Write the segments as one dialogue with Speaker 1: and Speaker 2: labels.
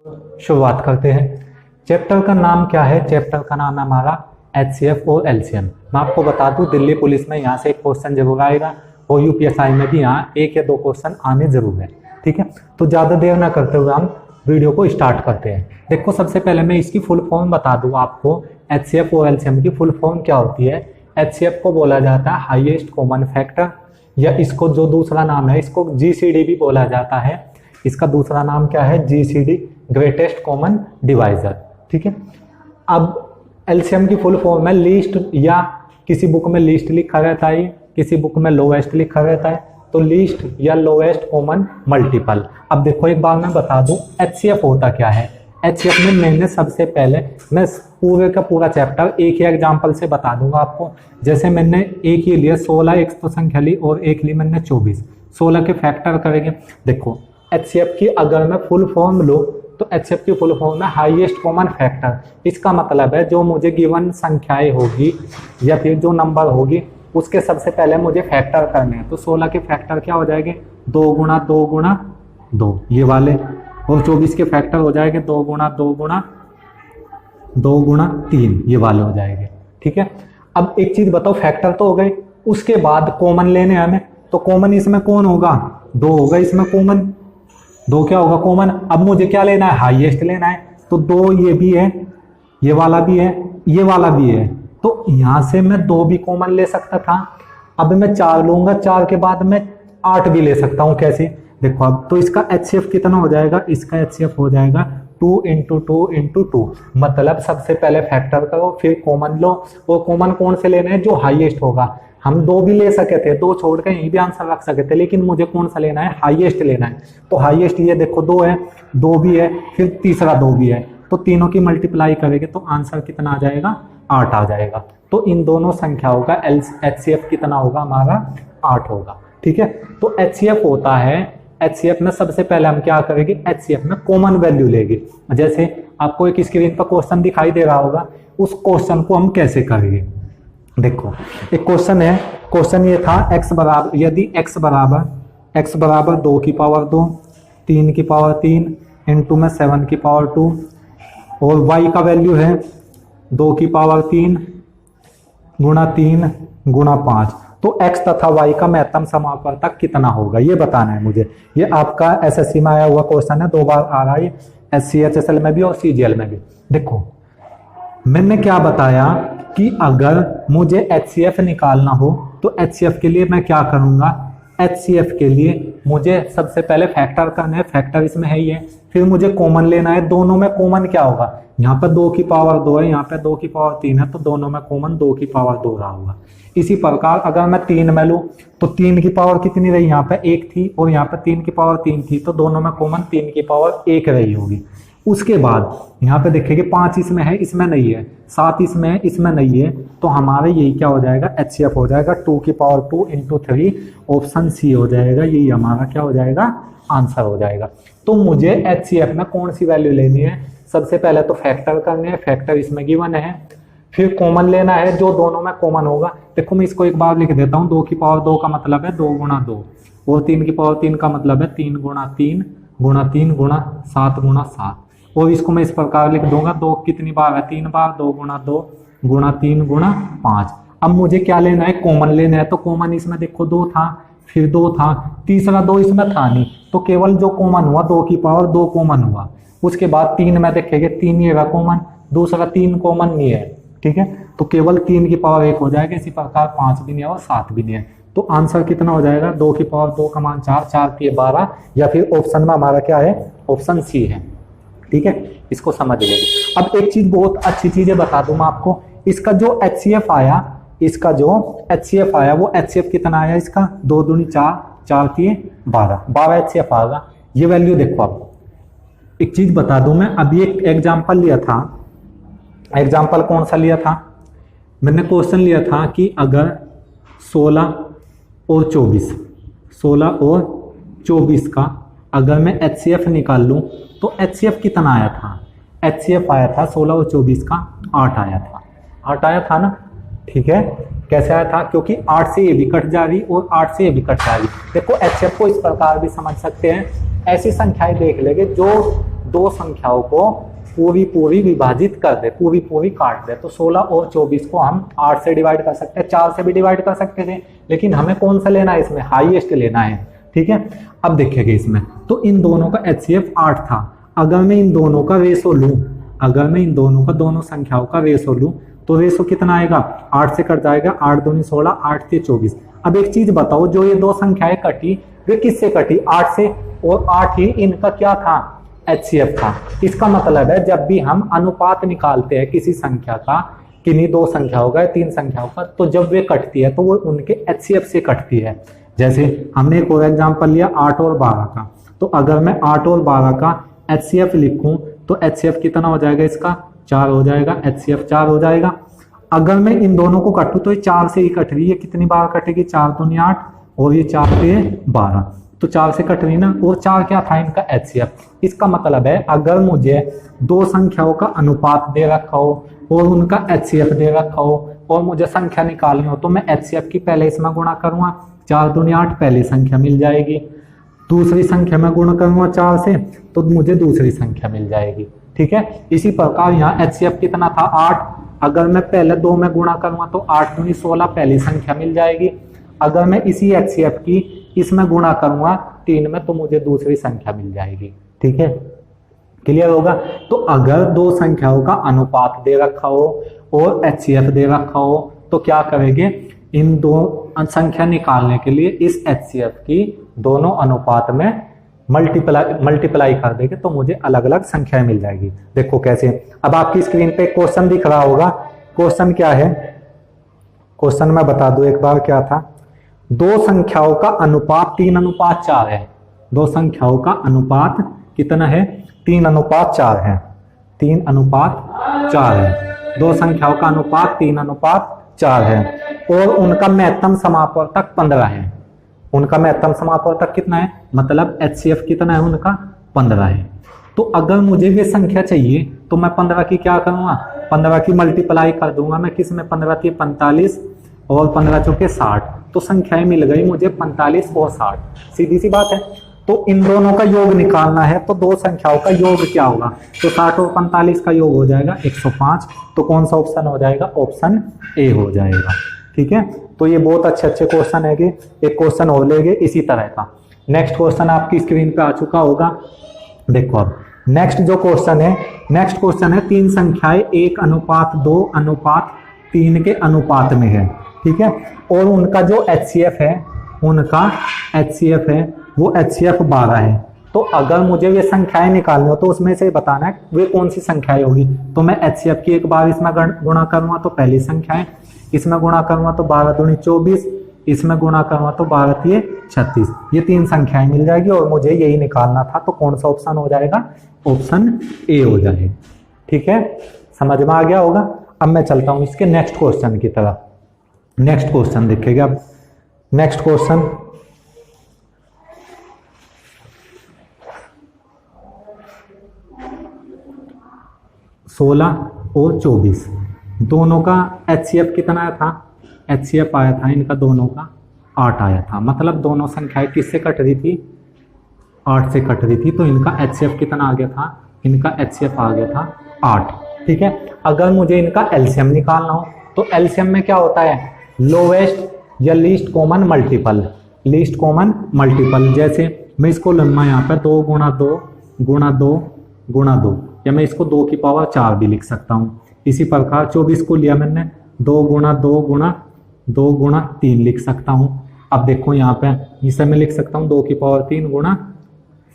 Speaker 1: शुरुआत करते हैं। चैप्टर का नाम क्या है? चैप्टर का नाम है हमारा HCF और LCM। मैं आपको बता दूं, दिल्ली पुलिस में यहाँ से एक क्वेश्चन जरूर आएगा और UPSI में भी यहाँ एक या दो क्वेश्चन आने जरूर है। ठीक है, तो ज़्यादा देर ना करते हुए हम वीडियो को स्टार्ट करते हैं। देखो, सबसे पहले मैं इसकी फुल फॉर्म बता दूं आपको। HCF और LCM की फुल फॉर्म क्या होती है? HCF को बोला जाता है हाईएस्ट कॉमन फैक्टर, या इसको जो दूसरा नाम है इसको GCD भी बोला जाता है। इसका दूसरा नाम क्या है? GCD, greatest common divisor. ठीक है, अब LCM की फुल फॉर्म है लीस्ट, या किसी बुक में लीस्ट लिखा रहता है, किसी बुक में लोएस्ट लिखा रहता है, तो लीस्ट या लोएस्ट कॉमन मल्टीपल। अब देखो, एक बार मैं बता दूं HCF होता क्या है। HCF में मैंने सबसे पहले मैं पूरे का पूरा चैप्टर एक ही एग्जांपल से बता दूंगा आपको। जैसे मैंने एक ही लिया 16 एक तो संख्या ली और एक ली मैंने 24, 16 के फैक्टर करेंगे। देखो, HCF की अगर मैं फुल फॉर्म लूँ तो HCF की फुल फॉर्म है हाईएस्ट कॉमन फैक्टर। इसका मतलब है जो मुझे गिवन संख्याएं होगी या फिर जो नंबर होगी उसके सबसे पहले मुझे फैक्टर करने हैं। तो 16 के फैक्टर क्या हो जाएंगे? 2 गुणा 2 गुणा 2 ये वाले, और 24 के फैक्टर हो जाएंगे 2 गुणा 2 गुणा 2 गुणा 3 ये वाले हो जाएंगे। ठीक है, अब एक चीज बताओ, फैक्टर तो हो गए, उसके बाद कॉमन लेने हमें, तो कॉमन इसमें कौन होगा? 2 होगा इसमें कॉमन, 2 क्या होगा कॉमन। अब मुझे क्या लेना है? हाईएस्ट लेना है। तो 2 ये भी है, ये वाला भी है, ये वाला भी है, तो यहां से मैं 2 भी कॉमन ले सकता था। अब मैं 4 लूंगा, 4 के बाद मैं 8 भी ले सकता हूं। कैसे? देखो, अब तो इसका HCF कितना हो जाएगा? इसका HCF हो जाएगा 2 × 2 × 2। मतलब सबसे पहले फैक्टर करो फिर कॉमन लो, और कॉमन कौन से लेना है? जो हाईएस्ट होगा। हम 2 भी ले सके थे, 2 छोड़ के यहीं भी आंसर रख सके थे, लेकिन मुझे कौन सा लेना है? हाईएस्ट लेना है। तो हाईएस्ट ये देखो 2 है, 2 भी है, फिर तीसरा 2 भी है, तो तीनों की मल्टीप्लाई करेंगे तो आंसर कितना आ जाएगा? 8 आ जाएगा। तो इन दोनों संख्याओं का HCF कितना होगा? हमारा 8 होगा। ठीक है, तो HCF होता है, HCF में सबसे पहले हम क्या करेंगे? HCF में कॉमन वैल्यू लेंगे। जैसे आपको एक स्क्रीन पर क्वेश्चन दिखाई दे रहा होगा, उस क्वेश्चन को हम कैसे करेंगे? देखो, एक क्वेश्चन है, क्वेश्चन ये था x बराबर, यदि x बराबर 2 की पावर 2, 3 की पावर 3 इंटू में 7 की पावर 2, और y का वैल्यू है 2 की पावर 3 गुणा 3 गुणा 5, तो x तथा y का महत्तम समापवर्तक कितना होगा? ये बताना है मुझे। ये आपका SSC में आया हुआ क्वेश्चन है, 2 बार आ रहा है, SCHSL में भी और CGL में भी। देखो, मैंने क्या बताया कि अगर मुझे HCF निकालना हो तो HCF के लिए मैं क्या करूंगा? HCF के लिए मुझे सबसे पहले फैक्टर करना है, फैक्टर इसमें है ही है, फिर मुझे कॉमन लेना है। दोनों में कॉमन क्या होगा? यहाँ पर 2 की पावर 2 है, यहाँ पे 2 की पावर 3 है, तो दोनों में कॉमन 2 की पावर 2 रहा होगा। इसी प्रकार अगर मैं 3 में लूँ तो 3 की पावर कितनी रही? यहाँ पे 1 थी, और यहाँ पे 3 की पावर 3 थी, तो दोनों में कॉमन 3 की पावर 1 रही होगी। उसके बाद यहाँ पे देखेंगे 5 इसमें है, इसमें नहीं है, 7 इसमें है, इसमें नहीं है, तो हमारे यही क्या हो जाएगा? HCF हो जाएगा 2 की पावर 2 × 3, ऑप्शन C हो जाएगा। यही हमारा क्या हो जाएगा? आंसर हो जाएगा। तो मुझे HCF में कौन सी वैल्यू लेनी है? सबसे पहले तो फैक्टर करने हैं, फैक्टर इसमें गिवन है, फिर कॉमन लेना है जो दोनों में कॉमन होगा। देखो, मैं इसको एक बार लिख देता हूँ। 2 की पावर 2 का मतलब है 2 गुणा 2, और 3 की पावर 3 का मतलब है 3 गुणा 3 गुणा 3 गुणा 7 गुणा 7, और इसको मैं इस प्रकार लिख दूंगा। 2 कितनी बार है? 3 बार, 2 गुणा 2 गुणा 3 गुणा 5। अब मुझे क्या लेना है? कॉमन लेना है। तो कॉमन इसमें देखो 2 था, फिर 2 था, तीसरा 2 इसमें था नहीं, तो केवल जो कॉमन हुआ 2 की पावर 2 कॉमन हुआ। उसके बाद 3 में देखेंगे 3 ये रहा कॉमन, दूसरा 3 कॉमन नहीं है। ठीक है, तो केवल 3 की पावर 1 हो जाएगा। इसी प्रकार 5 भी नहीं है और 7 भी नहीं है, तो आंसर कितना हो जाएगा? 2 की पावर 2 का मान 4, 4 की 12, या फिर ऑप्शन में हमारा क्या है? ऑप्शन C है। ठीक है, इसको समझ लेंगे। अब एक चीज, बहुत अच्छी चीजें बता दूं मैं आपको। इसका जो HCF आया, वो HCF कितना आया? इसका 2 दूनी 4, 4 की 12 HCF आएगा। ये वैल्यू देखो। आप एक चीज बता दूं मैं, अभी एक एग्जाम्पल लिया था। एग्जाम्पल कौन सा लिया था? मैंने क्वेश्चन लिया था कि अगर 16 और 24 का अगर मैं HCF निकाल लूं तो HCF कितना आया था? HCF आया था 16 और 24 का 8 आया था। 8 आया था ना? ठीक है, कैसे आया था? क्योंकि 8 से ये भी कट जा रही और 8 से ये भी कट जा रही। देखो, HCF को इस प्रकार भी समझ सकते हैं। ऐसी संख्याएं देख लेंगे जो दो संख्याओं को पूरी विभाजित कर दे, पूरी काट दे, तो 16 और 24 को हम 8 से डिवाइड कर सकते हैं, 4 से भी डिवाइड कर सकते थे, लेकिन हमें कौन सा लेना है, इसमें हाईएस्ट लेना है। ठीक है, अब देखिएगा इसमें तो इन दोनों का HCF 8 था। अगर मैं इन दोनों का रेशो लूं, अगर मैं इन दोनों का दोनों संख्याओं का रेशो लूं तो रेशो कितना आएगा, 8 से कट जाएगा, 8 दूनी 16, 8 से 24। अब एक चीज बताओ, जो ये दो संख्याएं कटी वे किससे कटी, 8 से, और 8 ही इनका क्या था, HCF था। इसका मतलब है जब भी हम अनुपात निकालते हैं किसी संख्या का, किन्हीं दो संख्याओं का, 3 संख्याओं का, तो जब वे कटती है तो वो उनके HCF से कटती है। जैसे हमने एक और एग्जांपल लिया 8 और 12 का, तो अगर मैं 8 और 12 का HCF लिखूं तो HCF कितना हो जाएगा, इसका 4 हो जाएगा, HCF 4 हो जाएगा। अगर मैं इन दोनों को काटूं तो ये 4 से ही कट रही है, कितनी बार कटेगी, 4 दूनी 8 और ये 4 से 12, तो 4 से कट रही ना, और 4 क्या था इनका HCF। इसका मतलब है अगर मुझे दो संख्याओं का अनुपात दे रखा हो और उनका HCF दे रखा हो और मुझे संख्या निकालनी हो, तो मैं HCF की पहले इसमें गुणा करूंगा, 4 दूनी 8 पहली संख्या मिल जाएगी, दूसरी संख्या में गुणा करूंगा 4 से तो मुझे दूसरी संख्या मिल जाएगी। ठीक है, इसी प्रकार यहाँ HCF कितना था, 8, अगर मैं पहले 2 में गुणा करूंगा तो 8 दूनी 16 पहली संख्या मिल जाएगी। अगर मैं इसी HCF की इसमें गुणा करूंगा 3 में तो मुझे दूसरी संख्या मिल जाएगी। ठीक है, क्लियर होगा। तो अगर दो संख्याओं का अनुपात दे रखा हो और HCF दे रखा हो तो क्या करेंगे, इन दो संख्या निकालने के लिए इस HCF की दोनों अनुपात में मल्टीप्लाई कर देंगे तो मुझे अलग अलग संख्याएं मिल जाएगी। देखो कैसे, अब आपकी स्क्रीन पे क्वेश्चन दिख रहा होगा। क्वेश्चन क्या है, क्वेश्चन मैं बता दूं एक बार क्या था। दो संख्याओं का अनुपात 3:4 है। दो संख्याओं का अनुपात कितना है, 3:4 है, 3:4 है। दो संख्याओं का अनुपात 3:4 है और उनका महत्तम समापवर्तक 15 है। उनका महत्तम समापवर्तक कितना है, मतलब HCF कितना है उनका, 15 है। तो अगर मुझे ये संख्या चाहिए तो मैं 15 की क्या करूंगा, 15 की मल्टीप्लाई कर दूंगा मैं किस में, 15 की 45 और 15 चौके 60, तो संख्याएं मिल गई मुझे 45 और 60, सीधी सी बात है। तो इन दोनों का योग निकालना है तो दो संख्याओं का योग क्या होगा, तो 60 और 45 का योग हो जाएगा 105। तो कौन सा ऑप्शन हो जाएगा, ऑप्शन ए हो जाएगा। ठीक है, तो ये बहुत अच्छे क्वेश्चन है कि एक क्वेश्चन और लेंगे इसी तरह का। नेक्स्ट क्वेश्चन आपकी स्क्रीन पे आ चुका होगा। देखो अब नेक्स्ट जो क्वेश्चन है, नेक्स्ट क्वेश्चन है 3 संख्याएं 1:2:3 के अनुपात में है। ठीक है, और उनका जो HCF है, उनका HCF है वो HCF 12 है। तो अगर मुझे ये संख्याएं निकालनी हो तो उसमें से बताना है वे कौन सी संख्याएं होगी। तो मैं HCF की एक बार इसमें गुणा करूंगा तो पहली संख्या है, इसमें गुणा करूंगा तो 12 दूनी 24, इसमें गुणा करूंगा तो 12 तिये 36, ये 3 संख्याएं मिल जाएगी और मुझे यही निकालना था। तो कौन सा ऑप्शन हो जाएगा, ऑप्शन ए हो जाएगा। ठीक है, समझ में आ गया होगा। अब मैं चलता हूं इसके नेक्स्ट क्वेश्चन की तरफ। नेक्स्ट क्वेश्चन देखिएगा। अब नेक्स्ट क्वेश्चन 16 और 24 दोनों का HCF कितना आया था, HCF आया था इनका दोनों का 8 आया था। मतलब दोनों संख्याएं किससे कट रही थी, 8 से कट रही थी। तो इनका HCF कितना आ गया था, इनका HCF आ गया था 8। ठीक है, अगर मुझे इनका LCM निकालना हो तो LCM में क्या होता है, लोवेस्ट या least common multiple. Least common multiple, जैसे मैं इसको लूंगा यहाँ पे 2 गुणा 2 गुणा 2 गुणा 2, या मैं इसको 2 की पावर 4 भी लिख सकता हूँ। इसी प्रकार 24 को लिया मैंने 2 गुणा 2 गुणा 2 गुणा 3 लिख सकता हूँ। अब देखो यहाँ पे इसे मैं लिख सकता हूँ 2 की पावर 3 गुणा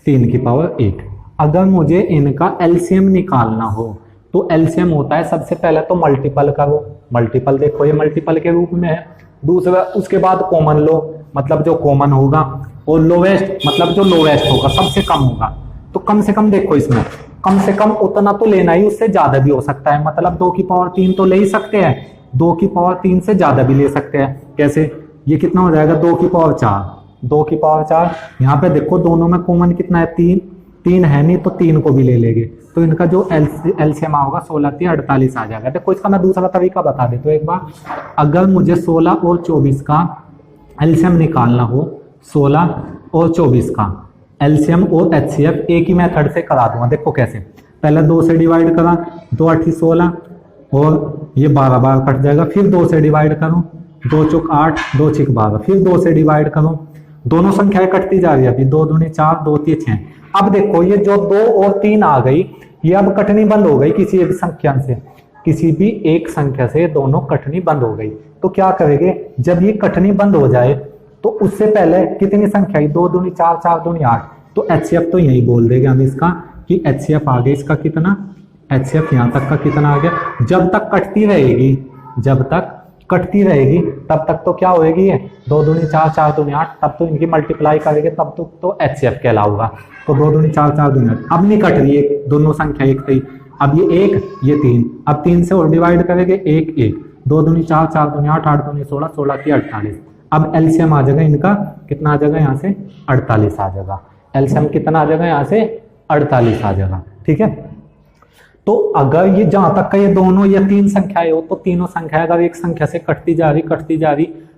Speaker 1: 3 की पावर 8। अगर मुझे इनका LCM निकालना हो तो LCM होता है सबसे पहले तो मल्टीपल करो, मल्टीपल देखो ये मल्टीपल के रूप में है। दूसरा उसके बाद कॉमन लो, मतलब जो कॉमन होगा, और लोवेस्ट मतलब जो लोवेस्ट होगा, सबसे कम होगा। तो कम से कम देखो इसमें कम से कम उतना तो लेना ही, उससे ज्यादा भी हो सकता है। मतलब 2 की पावर 3 तो ले ही सकते हैं, 2 की पावर 3 से ज्यादा भी ले सकते हैं। कैसे, ये कितना हो जाएगा 2 की पावर 4, 2 की पावर 4। यहाँ पे देखो दोनों में कॉमन कितना है 3 है नहीं, तो 3 को भी ले लेंगे। तो इनका जो LCM होगा 16 3 48 आ जाएगा। देखो इसका मैं दूसरा तरीका बता देता हूँ एक बार। अगर मुझे 16 और 24 का LCM निकालना हो, 16 और 24 का, एलसीएम और एचसीएफ एक ही मेथड से करा दूंगा। देखो कैसे, पहले 2 से डिवाइड करा, 2 8 16 और ये 12 बार कट जाएगा। फिर 2 से डिवाइड करूं, 2 चौक 8, 2 6 12, फिर 2 से डिवाइड करूं, दोनों संख्याएं कटती जा रही है। अभी 2 दूनी 4, 2 3 6। अब देखो ये जो 2 और 3 आ गई, ये अब कटनी बंद हो गई किसी भी संख्या से, किसी भी एक संख्या से दोनों कटनी बंद हो गई। तो क्या करेंगे, जब ये कटनी बंद हो जाए तो उससे पहले कितनी संख्या, 2 दूनी 4, 4 दूनी 8, तो एचसीएफ तो यही बोल देंगे हम इसका कि एचसीएफ आ गया इसका कितना, एचसीएफ यहाँ तक का कितना आ गया। जब तक कटती रहेगी, जब तक कटती रहेगी तब तक तो क्या होएगी, ये 2 दूनी 4, 4 दूनी 8, तब तो इनकी मल्टीप्लाई करेंगे तब तो एचसीएफ कहलाऊगा। तो 2 दूनी 4, 4 दूनी 8, अब नहीं कट रही है दोनों संख्या एक थी, अब ये 1 ये 3, अब 3 से और डिवाइड करेंगे 1 1, 2 दूनी 4, 4 दूनी 8, 8 दूनी 16, 16 की 48। अब एलसीएम आ जाएगा इनका कितना आ जाएगा, यहाँ से 48 आ जाएगा। एलसीएम कितना आ जाएगा, यहाँ से 48 आ जाएगा। ठीक है, तो अगर ये जहां तक का ये दोनों या 3 संख्याएं हो, तो तीनों संख्याएं अगर एक संख्या से कटती जा रही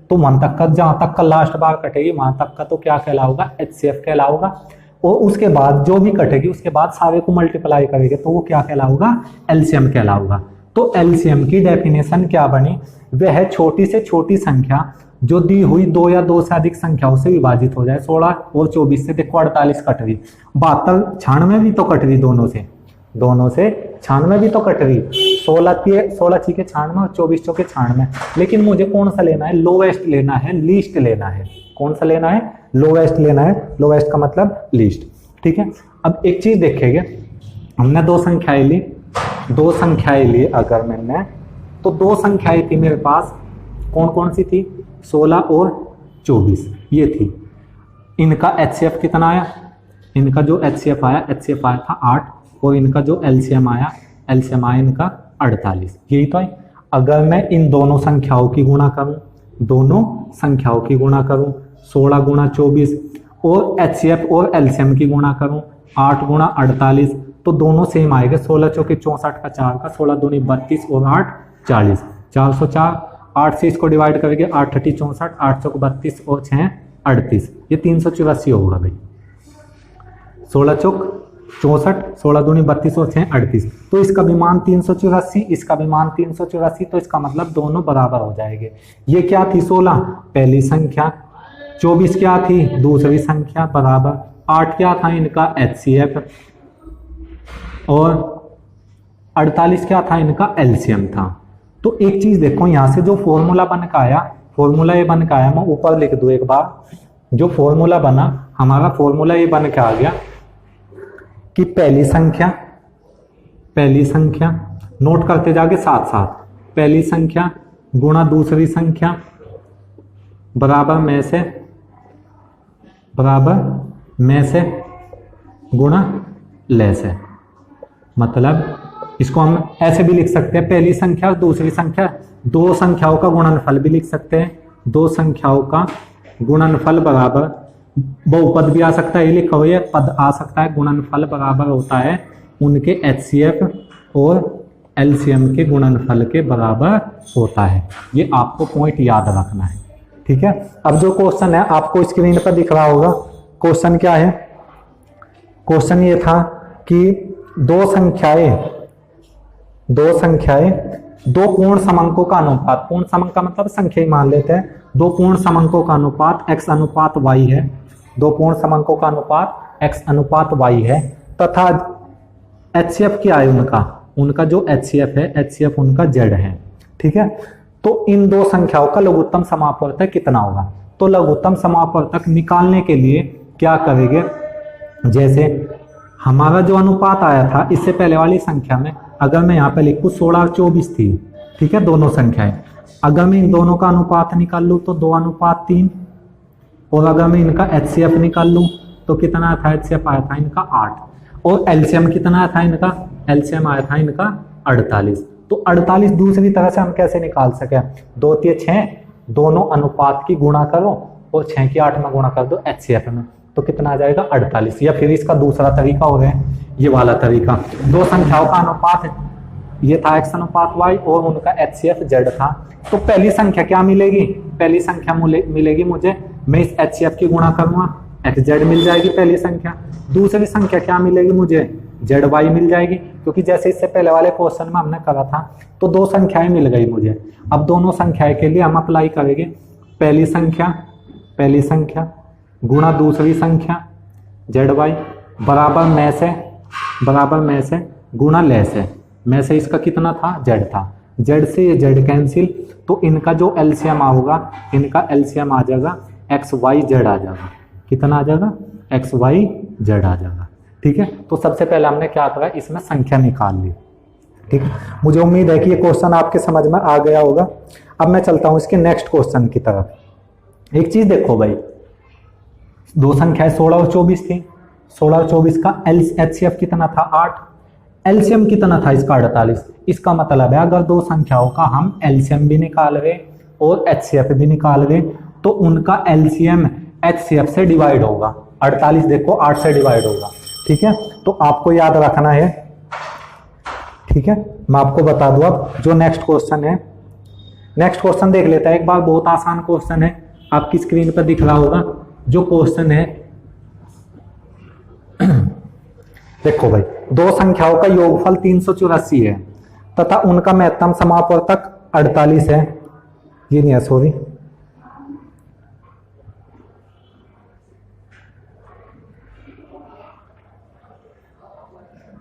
Speaker 1: तो वहां तक का, जहां तक का लास्ट बार कटेगी वहां तक का तो क्या कहलाऊगा, एचसीएफ कहलाऊगा। और उसके बाद जो भी कटेगी उसके बाद सारे को मल्टीप्लाई करेंगे तो वो क्या कहलाऊगा, एलसीएम कहलाऊगा। तो एलसीएम की डेफिनेशन क्या बनी, वह छोटी से छोटी संख्या जो दी हुई 2 या 2 से अधिक संख्याओं से विभाजित हो जाए। 16 और 24 से देखो 48 कट रही, 72 96 भी तो कट रही, दोनों से 96 भी तो कट रही, 16 6 के 96 और 24 चौके 96। लेकिन मुझे कौन सा लेना है, लोवेस्ट लेना है, लीस्ट लेना है। कौन सा लेना है, लोवेस्ट लेना है। लोवेस्ट का मतलब लीस्ट। ठीक है, अब एक चीज देखेंगे, हमने 2 संख्याएं ली, 2 संख्याएं ली अगर मैंने, तो 2 संख्याएं थी मेरे पास, कौन कौन सी थी, 16 और 24 ये थी। इनका एचसीएफ कितना आया, इनका जो एचसीएफ आया था 8, और इनका जो एलसीएम आया इनका 48। यही तो है। अगर मैं इन दोनों संख्याओं की गुणा करूं, 16 गुणा 24 और एचसीएफ और एलसीएम की गुणा करूं 8 गुणा 48, तो दोनों सेम आएगा। 16 चौके 64 का 4 का, 16 दूनी 32 और 8 40, 404। 8 से इसको डिवाइड करेंगे, 8 30 64, 8 चौक 32 और 6 38, ये 384 होगा भाई। 16 चौक 64, 16 दूनी 32 और 6 38, तो इसका भी मान 384, इसका भी मान 384, तो इसका मतलब दोनों बराबर हो जाएंगे। ये क्या थी, 16 पहली संख्या, 24 क्या थी, दूसरी संख्या, बराबर 8 क्या था इनका एचसीएफ, और 48 क्या था इनका एलसीएम था। तो एक चीज देखो, यहां से जो फॉर्मूला बन के आया, फॉर्मूला ये बन के आया, मैं ऊपर लिख दूं एक बार। जो फॉर्मूला बना हमारा, फॉर्मूला ये बन के आ गया कि पहली संख्या नोट करते जाके साथ साथ, पहली संख्या गुणा दूसरी संख्या बराबर में से गुणा ले से। मतलब इसको हम ऐसे भी लिख सकते हैं, पहली संख्या और दूसरी संख्या, 2 संख्याओं का गुणनफल भी लिख सकते हैं। 2 संख्याओं का गुणनफल बराबर, बहुपद भी आ सकता है, ये लिखा हुआ है, पद आ सकता है। गुणनफल बराबर होता है उनके एचसीएफ और एलसीएम के गुणनफल के बराबर होता है। ये आपको पॉइंट याद रखना है। ठीक है, अब जो क्वेश्चन है आपको स्क्रीन पर दिख रहा होगा। क्वेश्चन क्या है, क्वेश्चन ये था कि 2 संख्याएं 2 पूर्ण समंकों का अनुपात, पूर्ण समंक का मतलब संख्या ही मान लेते हैं, 2 पूर्ण समंकों का अनुपात x अनुपात y है, 2 पूर्ण समंकों का अनुपात x अनुपात y है, तथा एचसीएफ क्या है उनका जो एचसीएफ है, एचसीएफ उनका z है। ठीक है, तो इन 2 संख्याओं का लघुत्तम समापवर्तक कितना होगा। तो लघुत्तम समापवर्तक निकालने के लिए क्या करेंगे, जैसे हमारा जो अनुपात आया था इससे पहले वाली संख्या में, अगर मैं यहाँ पे लिखूं 16 और 24 थी, ठीक है, दोनों संख्याएं, अगर मैं इन दोनों का अनुपात निकाल लूं तो 2:3, और अगर मैं इनका एचसीएफ निकाल लूं तो कितना था, एचसीएफ आया था इनका 8, और एलसीएम कितना आया था इनका, एलसीएम आया था इनका 48। तो 48 दूसरी तरह से हम कैसे निकाल सके, 2 3 6, दोनों अनुपात की गुणा करो और 6 की 8 में गुणा कर दो एचसीएफ में, तो कितना आ जाएगा 48। या फिर इसका दूसरा तरीका हो गया ये वाला तरीका, 2 संख्याओं का अनुपात ये था x अनुपात y और उनका एचसीएफ z था। तो पहली संख्या क्या मिलेगी, पहली संख्या मिलेगी मुझे, मैं इस एचसीएफ की गुणा करूंगा एक्स जेड मिल जाएगी पहली संख्या। दूसरी संख्या क्या मिलेगी मुझे, जेड वाई मिल जाएगी, क्योंकि जैसे इससे पहले वाले क्वेश्चन में हमने करा था तो दो संख्याएं मिल गई मुझे। अब दोनों संख्याएं के लिए हम अप्लाई करेंगे पहली संख्या गुणा दूसरी संख्या जेड वाई बराबर में से गुणा ले से। में से इसका कितना था, जेड था, जेड से ये जेड कैंसिल, तो इनका जो एलसीएम होगा, इनका एलसीएम आ जाएगा एक्स वाई जेड आ जाएगा। कितना आ जाएगा, एक्स वाई जेड आ जाएगा। ठीक है, तो सबसे पहले हमने क्या करा, इसमें संख्या निकाल ली। ठीक है, मुझे उम्मीद है कि ये क्वेश्चन आपके समझ में आ गया होगा। अब मैं चलता हूं इसके नेक्स्ट क्वेश्चन की तरफ। एक चीज देखो भाई, दो संख्याएं 16 और 24 थी। 16 और 24 का एचसीएफ कितना था, 8। एलसीएम कितना था इसका, 48। इसका मतलब है अगर दो संख्याओं का हम एलसीएम भी निकाल रहे और एचसीएफ भी निकाल रहे तो उनका एलसीएम एचसीएफ से डिवाइड होगा। 48 देखो 8 से डिवाइड होगा। ठीक है, तो आपको याद रखना है। ठीक है, मैं आपको बता दूं अब जो नेक्स्ट क्वेश्चन है। नेक्स्ट क्वेश्चन देख लेता है एक बार, बहुत आसान क्वेश्चन है, आपकी स्क्रीन पर दिख रहा होगा जो क्वेश्चन है। देखो भाई, दो संख्याओं का योगफल 384 है तथा उनका महत्तम समापवर्तक 48 है। ये नहीं है, सॉरी,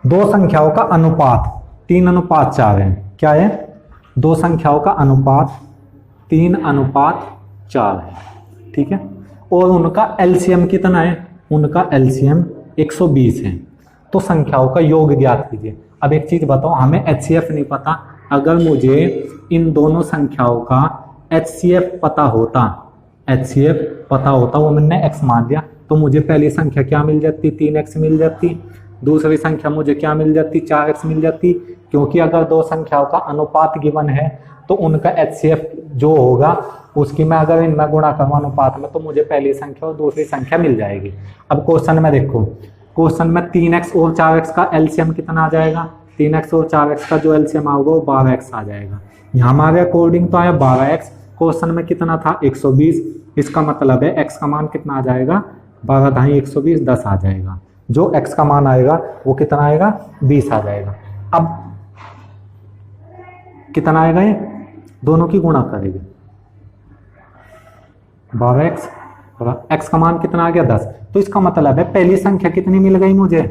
Speaker 1: दो संख्याओं का अनुपात 3:4 है। क्या है, दो संख्याओं का अनुपात 3:4 है। ठीक है, और उनका एलसीएम कितना है, उनका एलसीएम 120 है। तो संख्याओं का योग ज्ञात कीजिए। अब एक चीज बताओ, हमें एचसीएफ नहीं पता। अगर मुझे इन दोनों संख्याओं का एचसीएफ पता होता, वो मैंने एक्स मान लिया, तो मुझे पहली संख्या क्या मिल जाती, 3x मिल जाती। दूसरी संख्या मुझे क्या मिल जाती, 4x मिल जाती। क्योंकि अगर दो संख्याओं का अनुपात गिवन है तो उनका एचसीएफ जो होगा उसकी मैं अगर इनमें गुणा करूँ अनुपात में, तो मुझे पहली संख्या और दूसरी संख्या मिल जाएगी। अब क्वेश्चन में देखो, क्वेश्चन में 3x और 4x का एलसीएम कितना आ जाएगा, 3x और 4x का जो एलसीएम होगा वो 12x आ जाएगा। यहाँ हमारे अकॉर्डिंग तो आया 12x, क्वेश्चन में कितना था 120। इसका मतलब है x का मान कितना आ जाएगा, 12 ढाई 120, 10 आ जाएगा। जो x का मान आएगा वो कितना आएगा, 20 आ जाएगा। अब कितना आएगा, ये दोनों की गुणा करेंगे, 12x, x का मान कितना आ गया, 10। तो इसका मतलब है पहली संख्या कितनी मिल गई मुझे,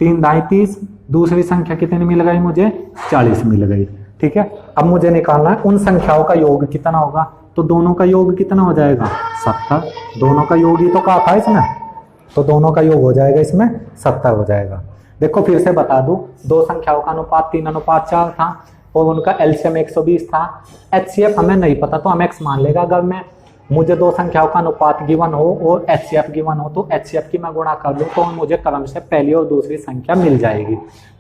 Speaker 1: 3 ढाई 30। दूसरी संख्या कितनी मिल गई मुझे, 40 मिल गई। ठीक है, अब मुझे निकालना है उन संख्याओं का योग कितना होगा। तो दोनों का योग कितना हो जाएगा, 70। दोनों का योग ही तो कहा था इसमें, तो दोनों का योग हो जाएगा इसमें 70 हो जाएगा। देखो फिर से बता दूं, दो संख्याओं का अनुपात 3:4 था और उनका एलसीएम 120 था। एचसीएफ हमें नहीं पता तो हम एक्स मान लेगा। अगर मैं मुझे दो संख्याओं का अनुपात गिवन हो और एचसीएफ गिवन हो तो एचसीएफ की मैं गुणा कर लूँ तो मुझे क्रम से पहली और दूसरी संख्या मिल जाएगी।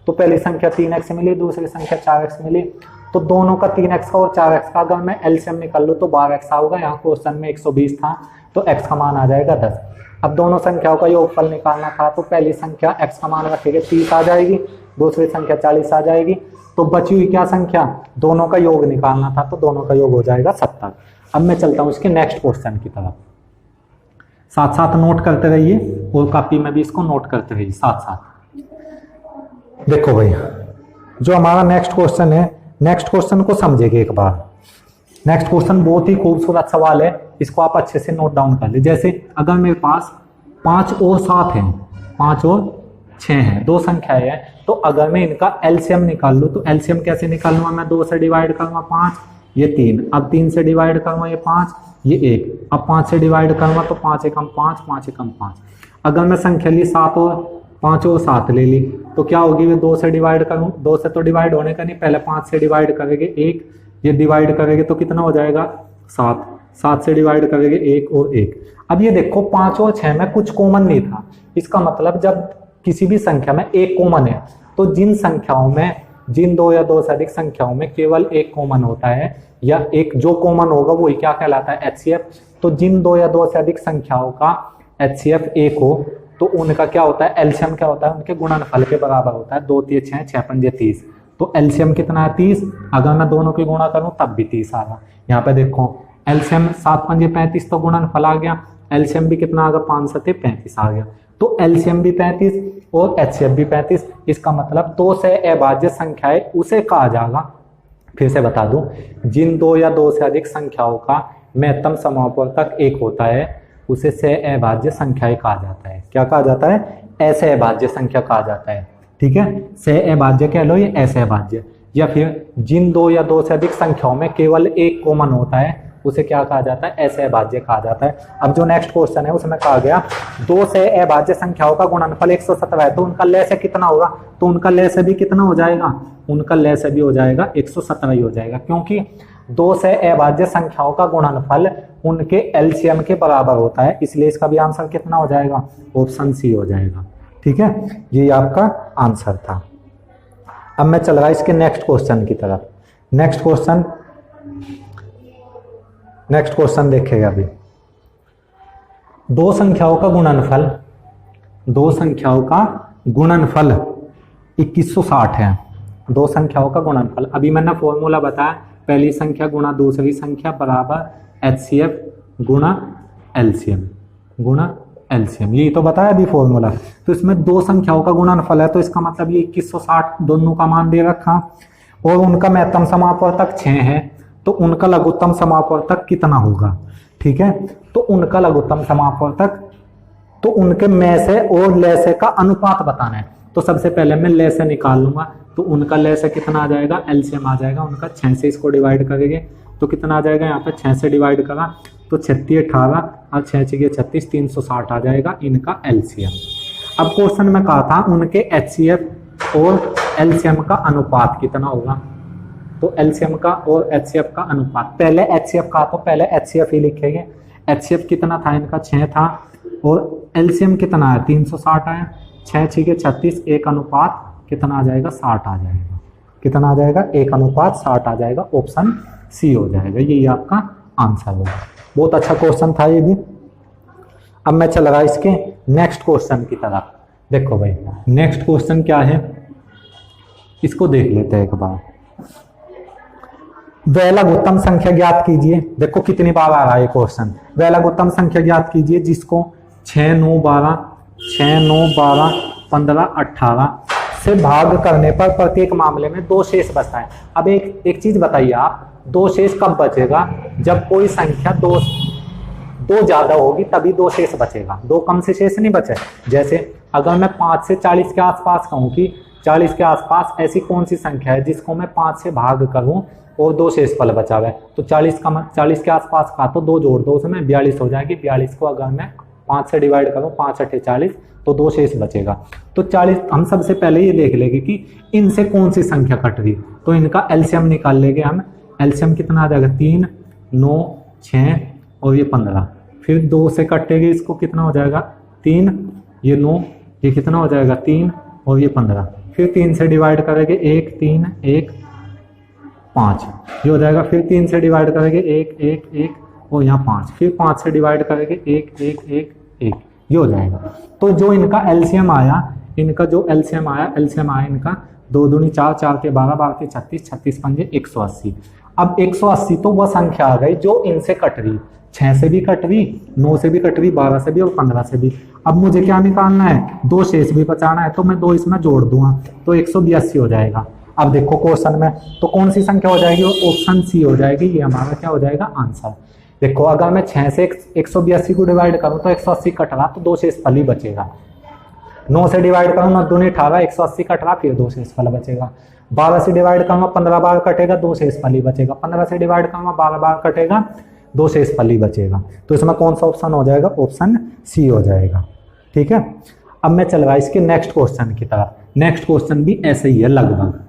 Speaker 1: तो पहली संख्या 3x मिली, दूसरी संख्या 4x मिली। तो दोनों का 3x का और 4x का अगर मैं एलसीएम निकाल लूँ तो 12x होगा। यहाँ क्वेश्चन में 120 था तो x का मान आ जाएगा 10। अब दोनों संख्याओं का योगफल निकालना था तो पहली संख्या x का मान रखेंगे 30 आ जाएगी, दूसरी संख्या 40 आ जाएगी। तो बची हुई क्या संख्या, दोनों का योग निकालना था तो दोनों का योग हो जाएगा 70। अब मैं चलता हूं इसके नेक्स्ट क्वेश्चन की तरफ। साथ साथ नोट करते रहिए और कॉपी में भी इसको नोट करते रहिए साथ साथ। देखो भैया, जो हमारा नेक्स्ट क्वेश्चन है, नेक्स्ट क्वेश्चन को समझेंगे एक बार। नेक्स्ट क्वेश्चन बहुत ही खूबसूरत सवाल है, इसको आप अच्छे से नोट डाउन कर ले। जैसे अगर मेरे पास 5 और 7 है, 5 और 6 है, दो संख्याएं हैं, तो अगर मैं इनका एलसीएम निकाल लूँ तो एलसीएम कैसे निकालूंगा, मैं 2 से डिवाइड करूंगा 5, ये 3। अब 3 से डिवाइड करूंगा ये 5, ये 1। अब 5 से डिवाइड करूंगा तो 5 एकम 5, 5 एकम 5। अगर मैं संख्या ली 7 और 5 और 7 ले ली तो क्या होगी, मैं 2 से डिवाइड करूँ, 2 से तो डिवाइड होने का नहीं, पहले 5 से डिवाइड करेंगे 1, ये डिवाइड करेंगे तो कितना हो जाएगा 7, 7 से डिवाइड करेंगे 1 और 1। अब ये देखो 5 और 6 में कुछ कॉमन नहीं था। इसका मतलब जब किसी भी संख्या में एक कॉमन है तो जिन संख्याओं में, जिन 2 या 2 से अधिक संख्याओं में केवल एक कॉमन होता है या एक जो कॉमन होगा वही क्या कहलाता है, एचसीएफ। तो जिन 2 या 2 से अधिक संख्याओं का एचसीएफ 1 हो तो उनका क्या होता है, एलसीएम क्या होता है, उनके गुणनफल के बराबर होता है। 2 3 6, 6 5 30। तो एलसीएम कितना है 30। अगर मैं दोनों की गुणा करूं तब भी 30 आ रहा। यहाँ पे देखो एलसीएम 7 5 35 तो गुणनफल आ गया, एलसीएम भी कितना आ गया, 5 7 35 आ गया। तो एलसीएम भी 35 और एचसीएफ भी 35। इसका मतलब 2 से अभाज्य संख्याएं उसे कहा जाएगा, फिर से बता दूं, जिन 2 या 2 से अधिक संख्याओं का महत्तम समापवर्तक 1 होता है उसे से अभाज्य संख्याएं कहा जाता है। क्या कहा जाता है? ऐसे अभाज्य संख्या कहा जाता है। ठीक है, से अभाज्य कह लो या ऐसे अभाज्य। या फिर जिन 2 या 2 से अधिक संख्याओं में केवल एक कॉमन होता है उसे क्या कहा जाता है? ऐसे अभाज्य कहा जाता है। अब जो नेक्स्ट क्वेश्चन है उसमें कहा गया 2 से अभाज्य संख्याओं का गुणनफल 117 है, तो उनका लय से कितना होगा? तो उनका लय से भी कितना हो जाएगा? उनका लय से भी हो जाएगा 117 ही हो जाएगा, क्योंकि 2 से अभाज्य संख्याओं का गुणनफल उनके एलसीएम के बराबर होता है, इसलिए इसका भी आंसर कितना हो जाएगा? ऑप्शन सी हो जाएगा। ठीक है, ये आपका आंसर था। अब मैं चल रहा इसके नेक्स्ट क्वेश्चन की तरफ। नेक्स्ट क्वेश्चन देखेगा अभी। 2 संख्याओं का गुणनफल 2160 है। 2 संख्याओं का गुणनफल, अभी मैंने फॉर्मूला बताया, पहली संख्या गुणा दूसरी संख्या बराबर एचसीएफ गुणा एलसीएम, ये तो बताया अभी फॉर्मूला। तो इसमें 2 संख्याओं का गुणनफल है, तो इसका मतलब ये 2160 दोनों का मान दे रखा, और उनका महत्तम समापवर्तक 6 है, तो उनका लघुत्तम समापवर्तक कितना होगा? ठीक है, तो उनका लघुत्तम समापवर्तक, तो उनके में से और लय से का अनुपात बताना है। तो सबसे पहले मैं लय से निकाल लूंगा, तो उनका लय से कितना आ जाएगा? एलसीएम आ जाएगा उनका, 6 से इसको डिवाइड करेंगे तो कितना आ जाएगा? यहाँ पे 6 से डिवाइड करा तो 36 18 और 6 6 36 360 आ जाएगा इनका एलसीएम। अब क्वेश्चन में कहा था उनके एचसीएफ और एलसीएम का अनुपात कितना होगा? तो एलसीएम का और एचसीएफ का अनुपात, पहले एचसीएफ का, तो पहले एचसीएफ ही लिखेंगे। एचसीएफ कितना था इनका? 6 था, और एलसीएम कितना है? 360 आया। 6 6 36 1 अनुपात कितना आ जाएगा? 60 आ जाएगा। कितना आ जाएगा? 1 अनुपात 60 आ जाएगा। ऑप्शन सी हो जाएगा, यही आपका आंसर होगा। बहुत अच्छा क्वेश्चन था ये भी। अब मैं चल रहा इसके नेक्स्ट क्वेश्चन की तरफ। देखो भाई, नेक्स्ट क्वेश्चन क्या है, इसको देख लेते हैं एक बार। वह लघुत्तम संख्या ज्ञात कीजिए। देखो कितनी बार आ रहा है क्वेश्चन। वह लघुत्तम संख्या ज्ञात कीजिए जिसको 6 9 12 15 18 से भाग करने पर प्रत्येक मामले में 2 शेष बचता है। अब एक चीज बताइए आप, 2 शेष कब बचेगा? जब कोई संख्या 2 ज्यादा होगी तभी 2 शेष बचेगा, 2 कम से शेष नहीं बचे। जैसे अगर मैं 5 से 40 के आसपास कहूँ कि 40 के आसपास ऐसी कौन सी संख्या है जिसको मैं 5 से भाग करूं और 2 शेष फल बचा हुआ है, तो 40 के आसपास का तो 2 जोड़ दो उसमें 42 हो जाएगी। 42 को अगर मैं 5 से डिवाइड करूं, 5 8 40, तो 2 शेष बचेगा। तो 40, हम सबसे पहले ये देख लेंगे कि इनसे कौन सी संख्या कट रही, तो इनका एलसीएम निकाल लेंगे हम। एलसीएम कितना आ जाएगा? 3 9 6 और ये 15, फिर 2 से कटेगी, इसको कितना हो जाएगा? 3 ये 9, ये कितना हो जाएगा? 3 और ये 15, फिर 3 से डिवाइड करेंगे 1 3 1 5, ये हो जाएगा। फिर 3 से डिवाइड करेंगे 1 1 1 और यहाँ 5, फिर 5 से डिवाइड करेंगे 1 1 1 1, ये हो जाएगा। तो जो इनका एलसीएम आया, एलसीएम आया इनका 2 दूनी 4 4 के 12 12 के 36 36 पंजे 180। अब 180 तो वह संख्या आ गई जो इनसे कट रही, 6 से भी कट रही, 9 से भी कट रही, 12 से भी और 15 से भी। अब मुझे क्या निकालना है? 2 शेष भी बचाना है, तो मैं 2 इसमें जोड़ दूंगा तो 182 हो जाएगा। अब देखो क्वेश्चन में तो कौन सी संख्या हो जाएगी? ऑप्शन सी हो जाएगी, ये हमारा क्या हो जाएगा? आंसर। देखो अगर मैं 6 से 182 को डिवाइड करूं तो 180 कट रहा, तो 2 शेष फल ही बचेगा। 9 से डिवाइड करूँ 9 दूनी 18, 180 कट रहा, फिर 2 शेष फल बचेगा। 12 से डिवाइड करूंगा 15 बार कटेगा, 2 शेष फल ही बचेगा। 15 से डिवाइड करूंगा 12 बार कटेगा, 2 शेष फल ही बचेगा। तो इसमें कौन सा ऑप्शन हो जाएगा? ऑप्शन सी हो जाएगा। ठीक है, अब मैं चल रहा इसके नेक्स्ट क्वेश्चन की तरफ। नेक्स्ट क्वेश्चन भी ऐसे ही है लगभग।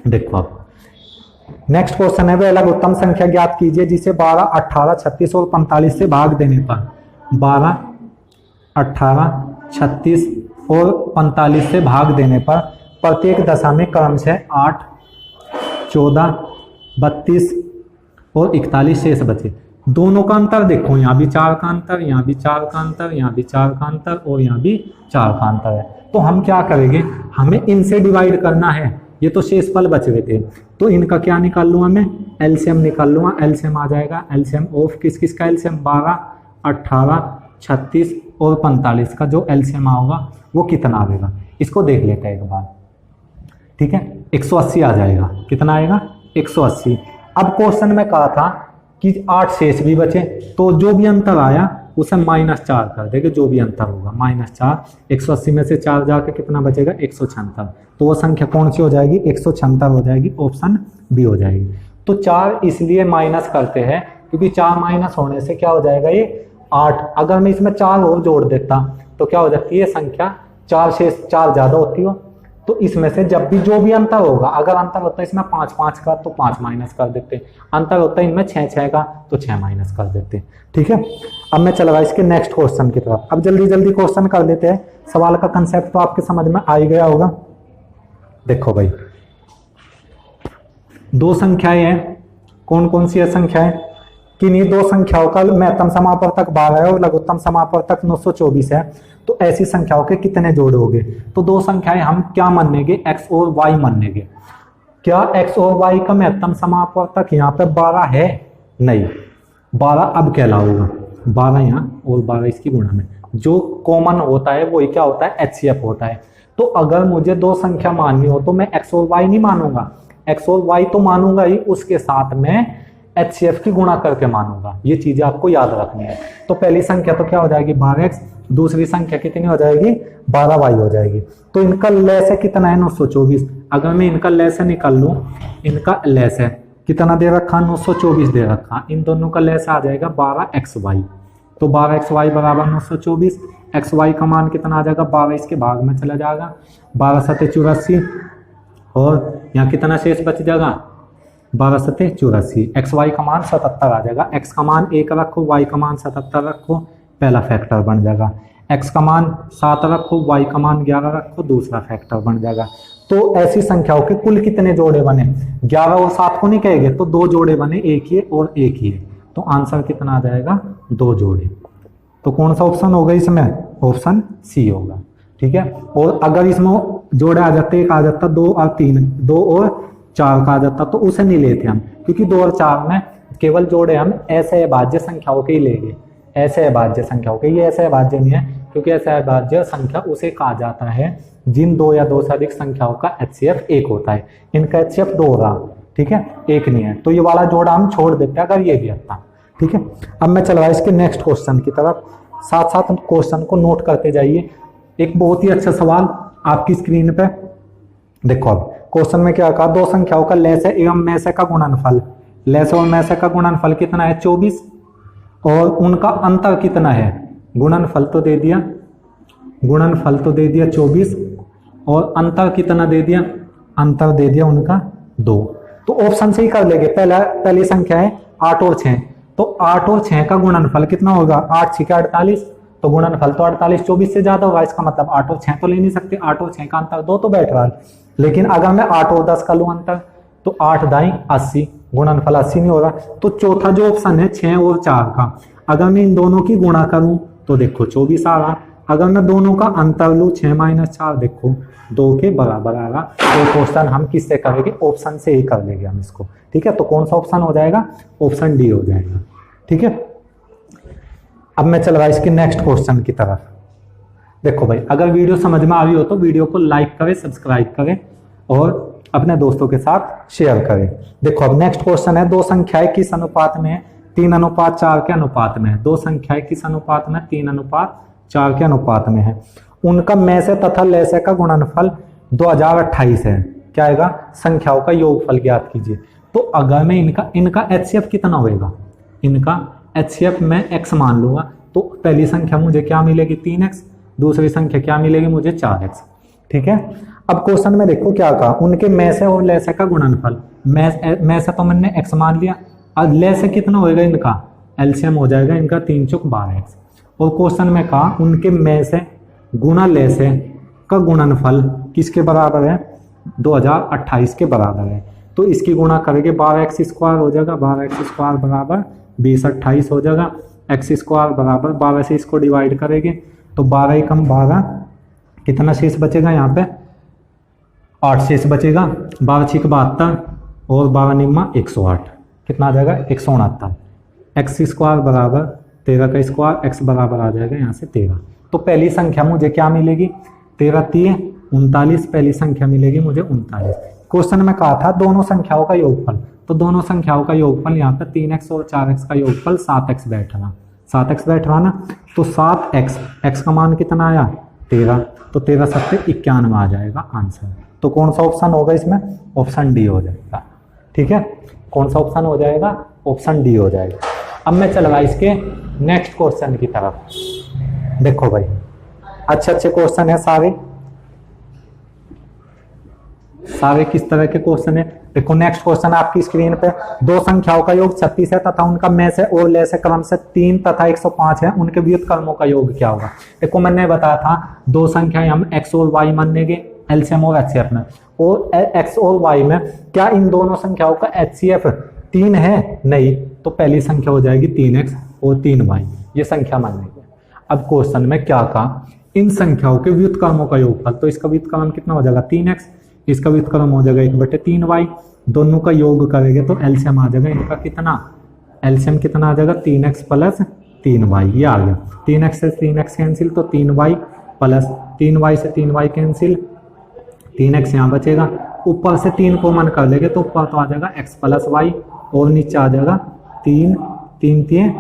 Speaker 1: देखो अब नेक्स्ट क्वेश्चन है, वह लघुत्तम संख्या ज्ञात कीजिए जिसे 12 18 36 और 45 से भाग देने पर 12 18 36 और 45 से भाग देने पर प्रत्येक दशा में क्रमशः 8 14 32 और 41 शेष बचे। दोनों का अंतर देखो, यहाँ भी 4 का अंतर, यहाँ भी 4 का अंतर, यहाँ भी 4 का अंतर और यहाँ भी 4 का अंतर है। तो हम क्या करेंगे? हमें इनसे डिवाइड करना है। ये तो शेष फल बच गए थे, तो इनका क्या निकाल लूंगा मैं? एलसीएम निकाल लूंगा। एलसीएम आ जाएगा, एलसीएम ऑफ किस किस का? एलसीएम 12 18, 36 और 45 का जो एलसीएम होगा वो कितना आएगा, इसको देख लेते हैं एक बार। ठीक है, 180 आ जाएगा। कितना आएगा? 180। अब क्वेश्चन में कहा था कि 8 शेष भी बचे, तो जो भी अंतर आया उसे -4 कर देंगे, जो भी अंतर होगा -4। 180 में से 4 जाके कितना बचेगा? 176। तो वो संख्या कौन सी हो जाएगी? 176 हो जाएगी, ऑप्शन बी हो जाएगी। तो 4 इसलिए माइनस करते हैं क्योंकि 4 माइनस होने से क्या हो जाएगा? ये 8। अगर मैं इसमें 4 और जोड़ देता तो क्या हो जाती है संख्या? 4 से 4 ज्यादा होती हो। तो इसमें से जब भी जो भी अंतर होगा, अगर अंतर होता है इसमें 5 5 का तो 5 माइनस कर देते, अंतर होता है इनमें 6 6 का तो 6 माइनस कर देते। ठीक है, अब मैं चल रहा इसके नेक्स्ट क्वेश्चन की तरफ। अब जल्दी जल्दी क्वेश्चन कर लेते हैं। सवाल का कंसेप्ट तो आपके समझ में आ ही गया होगा। देखो भाई, 2 संख्याएं हैं। कौन कौन सी है संख्याएं? किन्हीं 2 संख्याओं का महत्तम समापवर्तक 12 है और लघुत्तम समापवर्तक 924 है। तो ऐसी संख्याओं के कितने जोड़ होंगे? तो 2 संख्याएं हम क्या मानेंगे? x और y मानेंगे। क्या x और y का महत्तम समापवर्तक यहाँ पे 12 है? नहीं। 12 अब कहला होगा, 12 यहाँ और 12 इसकी गुणा में जो कॉमन होता है वही क्या होता है? HCF होता है। तो अगर मुझे 2 संख्या माननी हो तो मैं x और y नहीं मानूंगा, x और y तो मानूंगा ही, उसके साथ में HCF की गुणा करके मानूंगा। ये चीजें आपको याद रखनी है। तो पहली संख्या तो क्या हो जाएगी? 12x। दूसरी संख्या कितनी हो जाएगी? 12y हो जाएगी। तो इनका लेस है कितना है? 924। अगर मैं इनका लेस निकाल लूं, इनका लेस है कितना दे रखा? 924 दे रखा। इन दोनों का लेस आ जाएगा 12xy। तो 12xy बराबर 924। xy का मान कितना आ जाएगा? 12 इसके भाग में चला जाएगा, 12 सते 84 और यहाँ कितना शेष बच जाएगा? 12 सते 84। xy का मान 77 आ जाएगा। x का मान 1 रखो, y का मान 77 रखो, पहला फैक्टर बन जाएगा। x का मान 7 रखो, y का मान 11 रखो, दूसरा फैक्टर बन जाएगा। तो ऐसी संख्याओं के कुल कितने जोड़े बने? 11 और 7 को नहीं कहेंगे तो 2 जोड़े बने, एक ही और एक ही है। तो आंसर कितना आ जाएगा? 2 जोड़े। तो कौन सा ऑप्शन होगा इसमें? ऑप्शन सी होगा। ठीक है, और अगर इसमें जोड़े आ जाते, एक आ जाता 2 और 3, 2 और 4 का आ जाता तो उसे नहीं लेते हम, क्योंकि 2 और 4 में केवल जोड़े हम ऐसे अभाज्य संख्याओं के ही लेंगे, ऐसे अभाज्य संख्याओं के। ये ऐसे अभाज्य नहीं है, क्योंकि ऐसे अभाज्य संख्या उसे कहा जाता है जिन 2 या 2 से अधिक संख्याओं का HCF 1 होता है। इनका HCF 2 होगा, ठीक है, 1 नहीं है। तो ये वाला जोड़ा हम छोड़ देते हैं अगर ये भी आता। ठीक है, अब मैं चल रहा इसके नेक्स्ट क्वेश्चन की तरफ। साथ साथ क्वेश्चन को नोट करते जाइए। एक बहुत ही अच्छा सवाल आपकी स्क्रीन पे देखो। अब क्वेश्चन में क्या कहा? 2 संख्याओं का लेस एवं मैसे का गुणनफल, लेस और मैसे का गुणनफल कितना है? 24, और उनका अंतर कितना है? गुणनफल तो दे दिया, गुणनफल तो दे दिया 24, और अंतर कितना दे दिया? अंतर दे दिया उनका 2। तो ऑप्शन से ही कर लेंगे। पहली संख्या है 8 और 6, तो 8 और 6 का गुणनफल कितना होगा? 8 6 48, तो गुणनफल तो 48 24 से ज्यादा होगा। इसका मतलब 8 और 6 तो ले नहीं सकते, 8 और 6 का अंतर 2 तो बैठ रहा है। लेकिन अगर मैं 8 और 10 का लूं अंतर, तो 8 दाई 80, गुणनफल 80 नहीं होगा। तो चौथा जो ऑप्शन है 6 और 4 का, अगर मैं इन दोनों की गुणा करूं तो देखो 24 आ रहा। अगर मैं दोनों का अंतर लूं 6 - 4, देखो 2 के बराबर आ रहा। तो क्वेश्चन हम किससे करेंगे? ऑप्शन से ही कर लेंगे हम इसको। ठीक है, तो कौन सा ऑप्शन हो जाएगा? ऑप्शन डी हो जाएगा। ठीक है, अब मैं चल रहा इसके नेक्स्ट क्वेश्चन की तरफ। देखो भाई, अगर वीडियो समझ में आ रही हो तो वीडियो को लाइक करें, सब्सक्राइब करें और अपने दोस्तों के साथ शेयर करें। देखो अब नेक्स्ट क्वेश्चन है, 2 संख्याएं किस अनुपात में है? 3:4 के अनुपात में है। 2 संख्याएं किस अनुपात में? 3:4 के अनुपात में है। उनका मैसे तथा लेसे का गुणनफल 2028 है। क्या आएगा? संख्याओं का योगफल ज्ञात कीजिए। तो अगर मैं इनका HCF कितना होगा? इनका HCF मैं x मान लूंगा, तो पहली संख्या मुझे क्या मिलेगी? 3x, दूसरी संख्या क्या मिलेगी मुझे? 4x। ठीक है, अब क्वेश्चन में देखो क्या कहा? उनके मैसे और लेसे का गुणनफल। मैसे तो मैंने x मान लिया, अब लेसे कितना होएगा? इनका LCM हो जाएगा इनका 3 × 12x। और क्वेश्चन में कहा उनके मैसे गुणा लेसे का गुणनफल किसके बराबर है? 2028 के बराबर है। तो इसकी गुणा करेंगे, 12x² हो जाएगा, 12x² बराबर 20 28 हो जाएगा। x² बराबर 12 से इसको डिवाइड करेंगे तो 12 कम 12, कितना शेष बचेगा? यहाँ पे 8 शेष बचेगा। 12 6 72 और 12 9 108, कितना आ जाएगा? 169। x² बराबर 13 का स्क्वायर, x बराबर आ जाएगा यहाँ से 13। तो पहली संख्या मुझे क्या मिलेगी, 13 3 39, पहली संख्या मिलेगी मुझे 39। क्वेश्चन में कहा था दोनों संख्याओं का योगफल, तो दोनों संख्याओं का योगफल यहाँ पे 3x और 4x का योगफल 7x बैठ रहा, 7x बैठ रहा ना। तो 7x, x का मान कितना आया 13, तो 13 7 91 आ जाएगा आंसर। तो कौन सा ऑप्शन होगा इसमें, ऑप्शन डी हो जाएगा। ठीक है, कौन सा ऑप्शन हो जाएगा, ऑप्शन डी हो जाएगा। अब मैं चल रहा इसके नेक्स्ट क्वेश्चन की तरफ। देखो भाई अच्छे अच्छे क्वेश्चन है सारे, सारे किस तरह के क्वेश्चन है। देखो नेक्स्ट क्वेश्चन आपकी स्क्रीन पे, दो संख्याओं का योग 36 है तथा उनका में से और ले से क्रम से 3 तथा 105 है, उनके व्युत्क्रमों का योग क्या होगा। देखो मैंने बताया था दो संख्याएं हम x और y मानेंगे एलसीएम और एचसीएफ में, और x और y में क्या इन दोनों संख्याओं का एचसीएफ 3 है, नहीं, तो पहली संख्या हो जाएगी 3x और 3y, ये संख्या मानेंगे। अब क्वेश्चन में क्या कहा, इन संख्याओं के व्युत्क्रमों का योगफल, तो इसका व्युत्क्रम कितना हो जाएगा 3x, इसका व्युत्क्रम हो जाएगा 1/3y, दोनों का योग करेंगे तो एलसीएम आ जाएगा इनका कितना, एलसीएम कितना आ जाएगा 3x प्लस 3y, ये आ गया। 3x से 3x कैंसिल तो 3y प्लस 3y से 3y कैंसिल, 3x यहाँ बचेगा, ऊपर से 3 कॉमन कर लेंगे तो ऊपर तो आ जाएगा x प्लस y और नीचे आ जाएगा 3 3 3,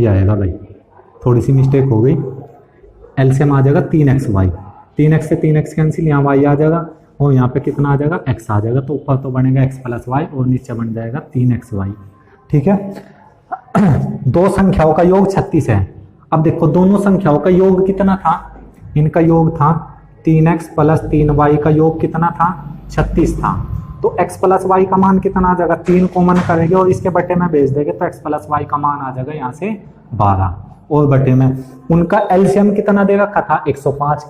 Speaker 1: ये आएगा भाई, थोड़ी सी मिस्टेक हो गई, एलसीएम आ जाएगा 3xy, 3x से 3x कैंसिल, यहाँ y आ जाएगा और यहाँ पे कितना आ जाएगा x आ जाएगा, तो ऊपर तो बनेगा x प्लस y और नीचे बन जाएगा 3xy। ठीक है, दो संख्याओं का योग 36 है। अब देखो दोनों संख्याओं का योग कितना था, इनका योग था 3x प्लस 3y का योग कितना था 36 था, तो x प्लस y का मान कितना आ जाएगा, 3 कॉमन करेंगे और इसके बटे में भेज देंगे तो x प्लस y का मान आ जाएगा यहाँ से 12, और बटे में उनका एलसीएम कितना दे रखा था 105,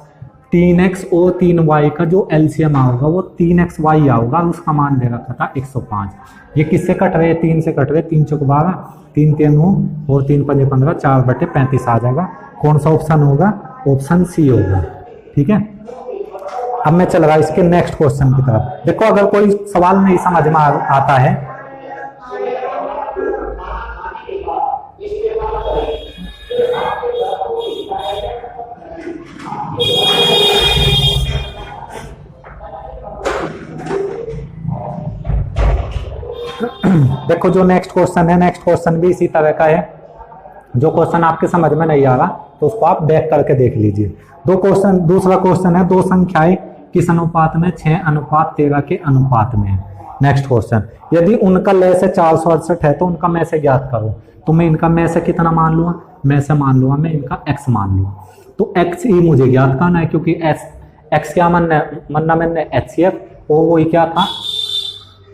Speaker 1: 3x और 3y का जो एलसीएम आओगा वो 3xy आओगा, उसका मान दे रखा था 105। ये किससे कट रहे हैं, 3 से कट रहे, 3 चौक 12, 3 3 9 और 3 5 15, 4/35 आ जाएगा। कौन सा ऑप्शन होगा, ऑप्शन सी होगा। ठीक है, अब मैं चल रहा इसके नेक्स्ट क्वेश्चन की तरफ। देखो अगर कोई सवाल नहीं समझ में आता है देखो जो नेक्स्ट क्वेश्चन है, नेक्स्ट क्वेश्चन भी इसी तरह का है। जो क्वेश्चन आपके समझ में नहीं आ रहा तो उसको आप बैक करके देख लीजिए। दूसरा क्वेश्चन है, दो संख्याएं किस अनुपात में 6:13 के अनुपात में है। नेक्स्ट क्वेश्चन, यदि उनका लय से 468 है तो उनका में से ज्ञात करो। तो मैं इनका में से कितना मान लूंगा, में से मान लूंगा मैं इनका x मान लूंगा, तो x ही मुझे ज्ञात करना है, क्योंकि x क्या मानना मैंने एचसीएफ और वही क्या था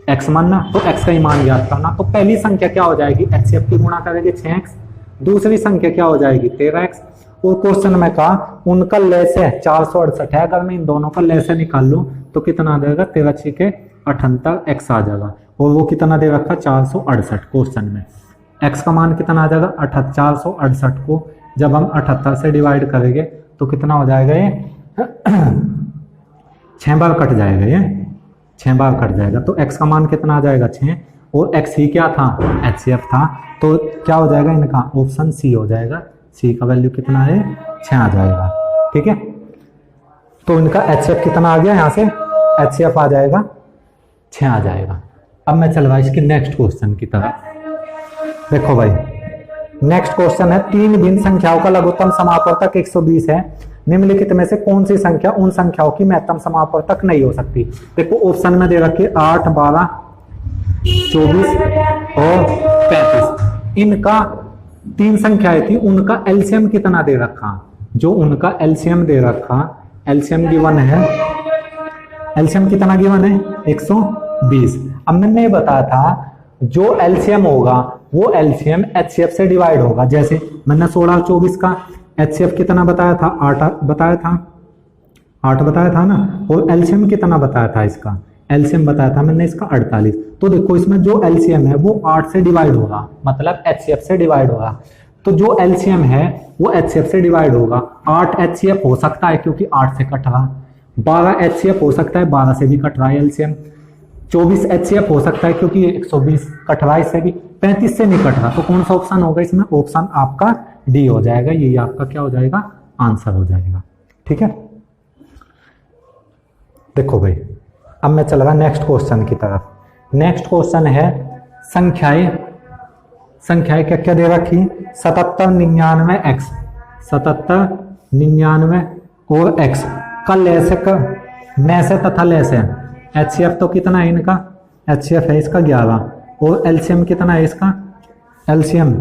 Speaker 1: x मानना, तो x का ही मान ज्ञात करना। तो पहली संख्या क्या हो जाएगी, एचसीएफ की गुणा करेंगे 6x, दूसरी संख्या क्या हो जाएगी 13x, और क्वेश्चन में कहा उनका लय से 468 है, अगर मैं इन दोनों का लय से निकाल लूं तो कितना आ जाएगा 13 6 के 78 x आ जाएगा, और वो कितना दे रखा 468 क्वेश्चन में। x का मान कितना आ जाएगा 468 को जब हम 78 से डिवाइड करेंगे तो कितना हो जाएगा, ये 6 बार कट जाएगा, ये 6 बार कट जाएगा, तो x का मान कितना आ जाएगा 6, और x ही क्या था एचसीएफ था, तो क्या हो जाएगा इनका ऑप्शन सी हो जाएगा। सी का वैल्यू कितना है 6 आ जाएगा। ठीक है, तो इनका एचसीएफ कितना आ गया, यहाँ से एचसीएफ आ जाएगा 6 आ जाएगा। अब मैं चल रहा इसके नेक्स्ट क्वेश्चन की तरफ। देखो भाई नेक्स्ट क्वेश्चन है, 3 भिन्न संख्याओं का लघुत्तम समापवर्तक 120 है, निम्नलिखित में से कौन सी संख्या उन संख्याओं की महत्तम समापवर्तक नहीं हो सकती। देखो ऑप्शन में दे रखे 8 12 24 और 35, इनका 3 संख्याएं थी, उनका एलसीएम कितना दे रखा, जो उनका एलसीएम दे रखा, एलसीएम गिवन है, एलसीएम कितना गिवन है 120। अब मैंने बताया था जो एलसीएम होगा वो एलसीएम एचसीएफ से डिवाइड होगा। जैसे मैंने 16 और 24 का एचसीएफ कितना बताया था 8 बताया था ना, और एलसीएम कितना बताया था इसका, एलसीएम बताया था मैंने इसका 48। तो देखो इसमें जो एलसीएम है वो 8 से डिवाइड होगा, मतलब एचसीएफ से डिवाइड होगा, तो जो एलसीएम है वो एचसीएफ से डिवाइड होगा। 8 एचसीएफ हो सकता है क्योंकि 8 से कट रहा, 12 एचसीएफ हो सकता है 12 से भी कट रहा है एलसीएम, 24 HCF हो सकता है क्योंकि 120 कट रहा है, इससे भी 35 से नहीं कट रहा, तो कौन सा ऑप्शन होगा इसमें? ऑप्शन आपका डी हो जाएगा, ये आपका क्या हो जाएगा? आंसर हो जाएगा। ठीक है, देखो भाई अब मैं चल रहा नेक्स्ट क्वेश्चन की तरफ। नेक्स्ट क्वेश्चन है संख्याएं क्या क्या दे रखी? 77, 99, x, 77, 99 और x का लेस में से तथा लेस है। HCF तो कितना है इनका? HCF है इसका 11 और LCM कितना है इसका? LCM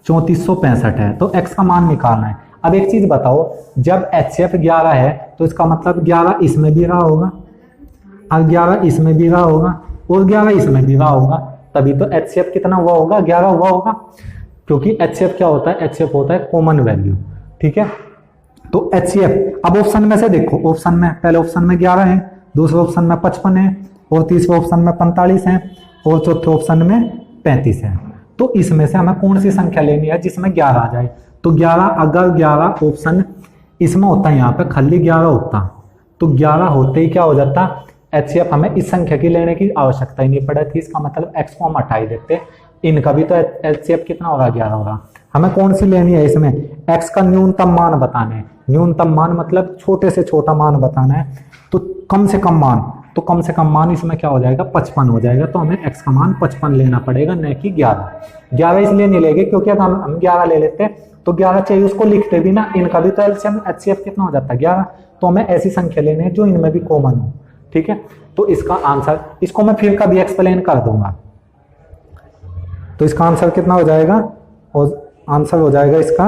Speaker 1: 3465 है, तो x का मान निकालना है। अब एक चीज बताओ, जब HCF 11 है तो इसका मतलब 11 इसमें भी रहा होगा, और 11 इसमें भी रहा होगा, और 11 इसमें भी रहा होगा, तभी तो HCF कितना हुआ होगा? 11 हुआ होगा, क्योंकि HCF क्या होता है? HCF होता है कॉमन वैल्यू। ठीक है, तो HCF अब ऑप्शन में से देखो, ऑप्शन में पहले ऑप्शन में 11 है, दूसरे ऑप्शन में 55 है, और तीसरे ऑप्शन में 45 है, और चौथे ऑप्शन में 35 है। तो इसमें से हमें कौन सी संख्या लेनी है जिसमें 11 आ जाए? तो 11, अगर 11 ऑप्शन इसमें होता, यहाँ पे खाली 11 होता, तो 11 होते ही क्या हो जाता? HCF हमें इस संख्या की लेने की आवश्यकता ही नहीं पड़ी थी, इसका मतलब x को हम हटा ही देते, इनका भी तो HCF कितना होगा? 11 होगा। हमें कौन सी लेनी है इसमें? x का न्यूनतम मान बताना है। न्यूनतम मान मतलब छोटे से छोटा मान बताना है, तो कम से कम मान, तो कम से कम मान इसमें क्या हो जाएगा? 55 हो जाएगा, तो हमें x का मान 55 लेना पड़ेगा, न कि 11। 11 इसलिए नहीं लेंगे क्योंकि अगर हम 11 ले लेते तो 11 चाहिए, उसको लिखते भी ना, इनका भी तो LCM HCF कितना हो जाता है? 11। तो हमें ऐसी संख्या लेनी है जो इनमें भी कॉमन हो। ठीक है, तो इसका आंसर, इसको मैं फिर कभी एक्सप्लेन कर दूंगा। तो इसका आंसर कितना हो जाएगा? और आंसर हो जाएगा इसका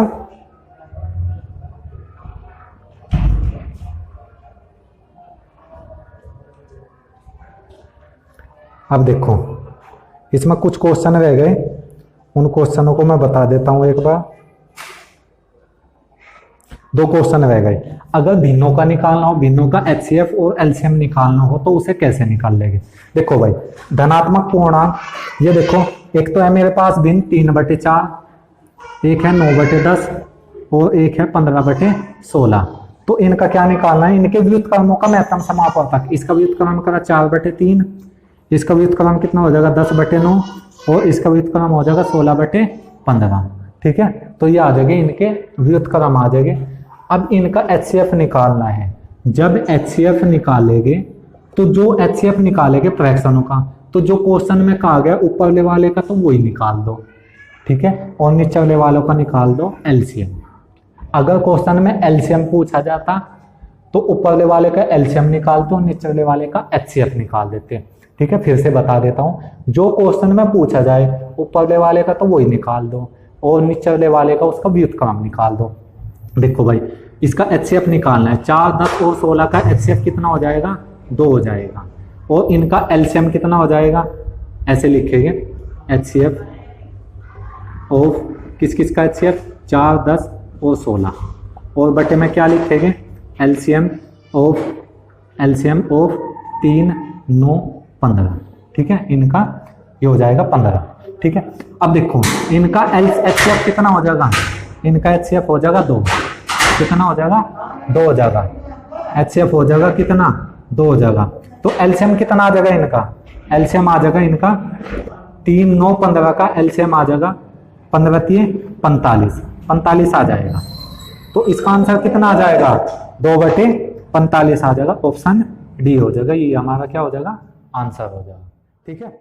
Speaker 1: अब देखो इसमें कुछ क्वेश्चन रह गए, उन क्वेश्चनों को मैं बता देता हूं एक बार। 2 क्वेश्चन रह गए। अगर भिन्नों का निकालना हो, भिन्नों का HCF और LCM निकालना हो, तो उसे कैसे निकाल लेंगे? देखो भाई, धनात्मक पूर्णांक, ये देखो, एक तो है मेरे पास भिन्न 3/4, एक है 9/10 और एक है 15/16। तो इनका क्या निकालना है? इनके व्युत्क्रमों का महत्तम समापवर्तक। इसका व्युत्क्रम करा 4/3, इसका व्युत्क्रम कितना हो जाएगा? 10/9, और इसका व्युत्क्रम हो जाएगा 16/15। ठीक है, तो ये आ जाएंगे इनके व्युत्क्रम आ जाएंगे। अब इनका HCF निकालना है। जब HCF निकालेंगे तो जो HCF निकालेंगे फ्रैक्शनों का, तो जो क्वेश्चन में कहा गया ऊपर वाले का तो वही निकाल दो। ठीक है, और नीचे वालों का निकाल दो LCM। अगर क्वेश्चन में LCM पूछा जाता तो ऊपर वाले का LCM निकाल दो, नीचे वाले का HCF निकाल देते। ठीक है, फिर से बता देता हूं, जो क्वेश्चन में पूछा जाए ऊपर वाले का तो वही निकाल दो, और नीचे वाले का उसका व्युत्क्रम निकाल दो। देखो भाई, इसका HCF निकालना है। 4, 10 और 16 का HCF कितना हो जाएगा? 2 हो जाएगा। और इनका LCM कितना हो जाएगा? ऐसे लिखेंगे, HCF ऑफ किस किस का HCF? 4, 10 और 16, और बटे में क्या लिखेंगे? LCM of 3, 9, 15। ठीक है, इनका ये हो जाएगा 15। ठीक है, अब देखो इनका HCF कितना हो जाएगा? इनका HCF हो जाएगा 2। कितना हो जाएगा? 2 हो जाएगा। HCF हो जाएगा कितना? 2 हो जाएगा। तो LCM कितना आ जाएगा इनका? LCM आ जाएगा इनका 3, 9, 15 का LCM आ जाएगा 15 45 आ जाएगा। तो इसका आंसर कितना आ जाएगा? 2/45 आ जाएगा। ऑप्शन डी हो जाएगा, ये हमारा क्या हो जाएगा? आंसर हो जाएगा। ठीक है।